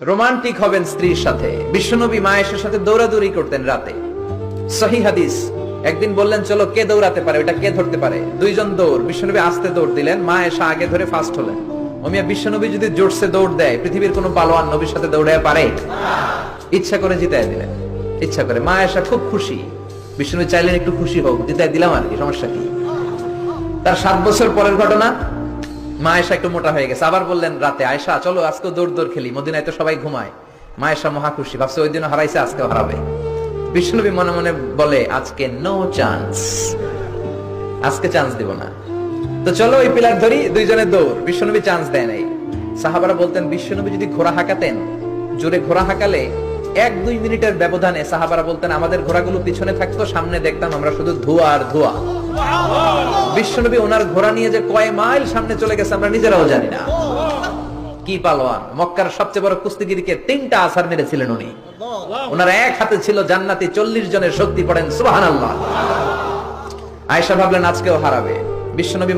Romantic হবেন স্ত্রীর সাথে। বিশ্বনবী মায়ের সাথে দৌড়াদৌড়ি করতেন রাতে। সহিহ হাদিস। একদিন বললেন চলো কে দৌড়াতে পারে, ওটা কে ধরতে পারে। দুইজন দৌড়, বিশ্বনবী আস্তে দৌড় দিলেন, মা এসে আগে ধরে ফার্স্ট হলেন। ওমিয়া বিশ্বনবী যদি জোরসে দৌড় দেয়, পৃথিবীর কোনো পালোয়ান নবীর সাথে দৌড়ায় পারে? ইচ্ছা করে জিতায় দিলেন, ইচ্ছা করে। মা এসে খুব খুশি, বিশ্বনবী চাইলেন একটু খুশি হোক, জিতায় দিলাম আর কি, সমস্যা কি। তার 7 বছর পরের ঘটনা। মা আয়েশা একটু মোটা হয়ে গেছে, আবার বললেন রাতে, আয়েশা চলো আজকে দৌড় খেলি, মদিনায় তো সবাই ঘুমায়। মা আয়েশা মহা খুশি, ভাবছে ওই দিনও হারাইছে, আজকেও হারাবে। বিশ্বনবী মনে মনে বলে আজকে নো চান্স, আজকে চান্স দিব না। তো চলো ওই পিলার ধরি, দুইজনে দৌড়। বিশ্বনবী চান্স দেয় নাই। সাহাবারা বলতেন বিশ্বনবী যদি ঘোড়া হাঁকাতেন, জোরে ঘোড়া হাঁকালে 1-2 মিনিটের ব্যবধানে সাহাবারা বলতেন আমাদের ঘোড়াগুলো পিছনে থাকতো, সামনে দেখতাম আমরা শুধু ধোঁয়া আর ধোঁয়া। বিশ্বনবী ওনার ঘোড়া নিয়ে যে কয় মাইল সামনে চলে গেছে আমরা নিজেরাও জানি না। কি পালোয়ান! মক্কার সবচেয়ে বড় কুস্তিগিরকে 3টা আছাড় মেরেছিলেন উনি। ওনার এক হাতে ছিল জান্নাতি 40 জনের শক্তি। পড়েন সুবহানাল্লাহ। আয়েশা ভাবলেন আজকেও হারাবে। বিশ্বনবী